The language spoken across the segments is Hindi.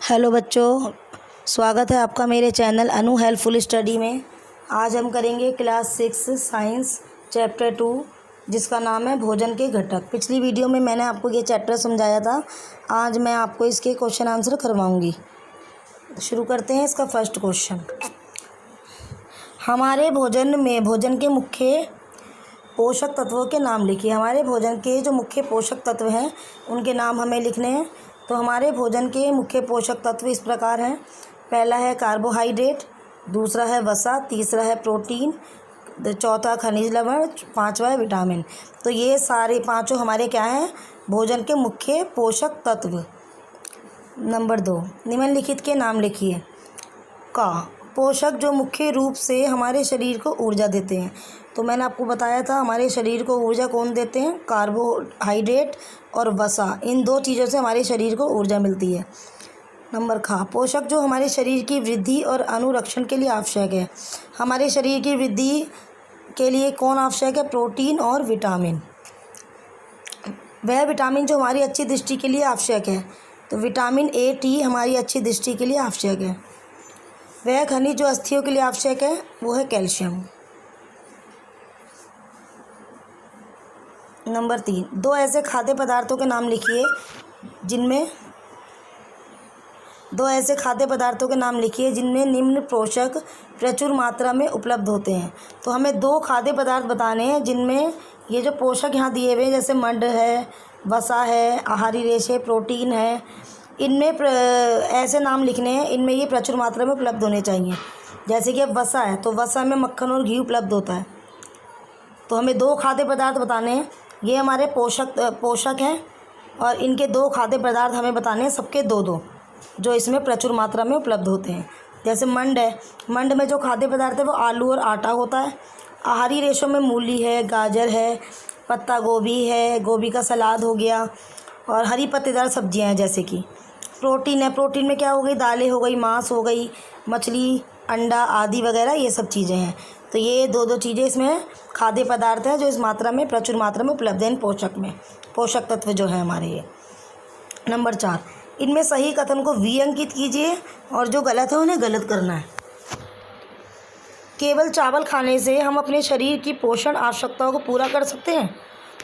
हेलो बच्चों, स्वागत है आपका मेरे चैनल अनु हेल्पफुल स्टडी में। आज हम करेंगे क्लास 6 साइंस चैप्टर 2 जिसका नाम है भोजन के घटक। पिछली वीडियो में मैंने आपको ये चैप्टर समझाया था। आज मैं आपको इसके क्वेश्चन आंसर करवाऊंगी। शुरू करते हैं इसका फर्स्ट क्वेश्चन। हमारे भोजन के मुख्य पोषक तत्वों के नाम लिखिए। हमारे भोजन के जो मुख्य पोषक तत्व हैं उनके नाम हमें लिखने हैं। तो हमारे भोजन के मुख्य पोषक तत्व इस प्रकार हैं। पहला है कार्बोहाइड्रेट, दूसरा है वसा, तीसरा है प्रोटीन, चौथा खनिज लवण, पांचवा है विटामिन। तो ये सारे पांचों हमारे क्या हैं, भोजन के मुख्य पोषक तत्व। नंबर 2, निम्नलिखित के नाम लिखिए। का पोषक जो मुख्य रूप से हमारे शरीर को ऊर्जा देते हैं। तो मैंने आपको बताया था हमारे शरीर को ऊर्जा कौन देते हैं, कार्बोहाइड्रेट और वसा। इन दो चीज़ों से हमारे शरीर को ऊर्जा मिलती है। नंबर खा पोषक जो हमारे शरीर की वृद्धि और अनुरक्षण के लिए आवश्यक है। हमारे शरीर की वृद्धि के लिए कौन आवश्यक है, प्रोटीन और विटामिन। वह विटामिन जो हमारी अच्छी दृष्टि के लिए आवश्यक है। तो विटामिन A, T हमारी अच्छी दृष्टि के लिए आवश्यक है। वह खनिज जो अस्थियों के लिए आवश्यक है वो है कैल्शियम। नंबर 3, दो ऐसे खाद्य पदार्थों के नाम लिखिए जिनमें निम्न पोषक प्रचुर मात्रा में उपलब्ध होते हैं। तो हमें दो खाद्य पदार्थ बताने हैं जिनमें ये जो पोषक यहाँ दिए हुए हैं, जैसे मड है, वसा है, आहारी रेशे, प्रोटीन है, इनमें ऐसे नाम लिखने हैं, इनमें ये प्रचुर मात्रा में उपलब्ध होने चाहिए। जैसे कि अब वसा है तो वसा में मक्खन और घी उपलब्ध होता है। तो हमें दो खाद्य पदार्थ बताने हैं, ये हमारे पोषक हैं और इनके दो खाद्य पदार्थ हमें बताने हैं, सबके दो दो, जो इसमें प्रचुर मात्रा में उपलब्ध होते हैं। जैसे मंड है, मंड में जो खाद्य पदार्थ है वो आलू और आटा होता है। आहारी रेशों में मूली है, गाजर है, पत्ता गोभी है, गोभी का सलाद हो गया और हरी पत्तेदार सब्जियां हैं। जैसे कि प्रोटीन है, प्रोटीन में क्या हो गई, दालें हो गई, मांस हो गई, मछली, अंडा आदि वगैरह, ये सब चीज़ें हैं। तो ये दो दो चीज़ें इसमें खाद्य पदार्थ हैं जो इस मात्रा में प्रचुर मात्रा में उपलब्ध हैं। इन पोषक तत्व जो है हमारे ये। नंबर 4, इनमें सही कथन को V अंकित कीजिए और जो गलत है उन्हें गलत करना है। केवल चावल खाने से हम अपने शरीर की पोषण आवश्यकताओं को पूरा कर सकते हैं।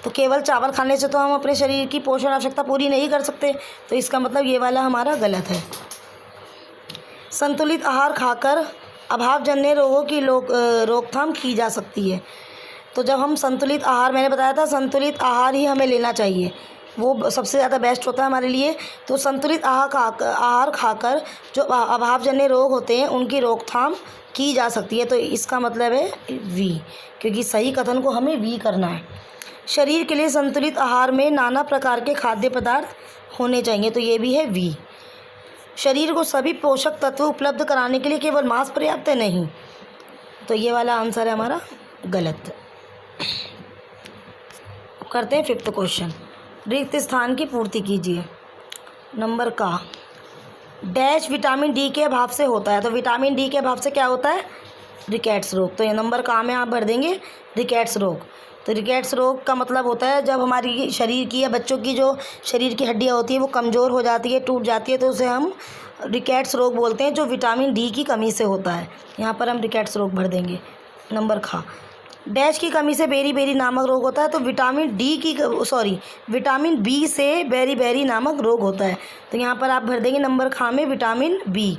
तो केवल चावल खाने से तो हम अपने शरीर की पोषण आवश्यकता पूरी नहीं कर सकते। तो इसका मतलब ये वाला हमारा गलत है। संतुलित आहार खाकर अभावजन्य रोगों की रोकथाम की जा सकती है। तो जब हम संतुलित आहार, मैंने बताया था संतुलित आहार ही हमें लेना चाहिए, वो सबसे ज़्यादा बेस्ट होता है हमारे लिए। तो संतुलित आहार खाकर जो अभावजन्य रोग होते हैं उनकी रोकथाम की जा सकती है। तो इसका मतलब है V, क्योंकि सही कथन को हमें V करना है। शरीर के लिए संतुलित आहार में नाना प्रकार के खाद्य पदार्थ होने चाहिए। तो ये भी है V। शरीर को सभी पोषक तत्व उपलब्ध कराने के लिए केवल मांस पर्याप्त है, नहीं। तो ये वाला आंसर है हमारा गलत। करते हैं 5th क्वेश्चन। रिक्त स्थान की पूर्ति कीजिए। नंबर का डैश विटामिन D के अभाव से होता है। तो विटामिन D के अभाव से क्या होता है, रिकेट्स रोग। तो ये नंबर का में आप भर देंगे रिकेट्स रोग। तो रिकेट्स रोग का मतलब होता है जब हमारी शरीर की या बच्चों की जो शरीर की हड्डियां होती है वो कमज़ोर हो जाती है, टूट जाती है, तो उसे हम रिकेट्स रोग बोलते हैं, जो विटामिन D की कमी से होता है। यहाँ पर हम रिकेट्स रोग भर देंगे। नंबर खा डैश की कमी से बेरी नामक रोग होता है। तो विटामिन B से बेरी नामक रोग होता है। तो यहाँ पर आप भर देंगे नंबर खा में विटामिन B।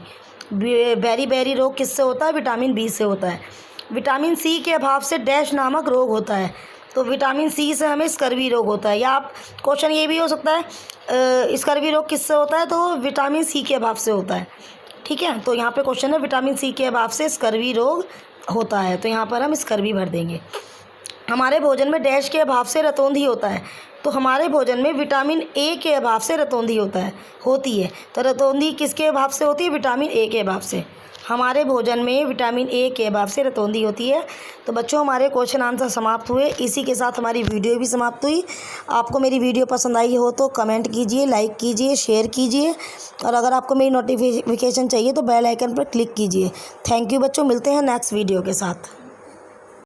बेरी रोग किससे होता है, विटामिन B से होता है। विटामिन C के अभाव से डैश नामक रोग होता है। तो विटामिन C से हमें स्कर्वी रोग होता है। या आप क्वेश्चन ये भी हो सकता है स्कर्वी रोग किससे होता है, तो विटामिन C के अभाव से होता है। ठीक है, तो यहाँ पे क्वेश्चन है विटामिन C के अभाव से स्कर्वी रोग होता है। तो यहाँ पर हम स्कर्वी भर देंगे। हमारे भोजन में डैश के अभाव से रतौंधी होता है। तो हमारे भोजन में विटामिन A के अभाव से रतौंधी होती है। तो रतौंधी किसके अभाव से होती है, विटामिन A के अभाव से। हमारे भोजन में विटामिन A के अभाव से रतौंधी होती है। तो बच्चों हमारे क्वेश्चन आंसर समाप्त हुए। इसी के साथ हमारी वीडियो भी समाप्त हुई। आपको मेरी वीडियो पसंद आई हो तो कमेंट कीजिए, लाइक कीजिए, शेयर कीजिए और अगर आपको मेरी नोटिफिकेशन चाहिए तो बेल आइकन पर क्लिक कीजिए। थैंक यू बच्चों, मिलते हैं नेक्स्ट वीडियो के साथ।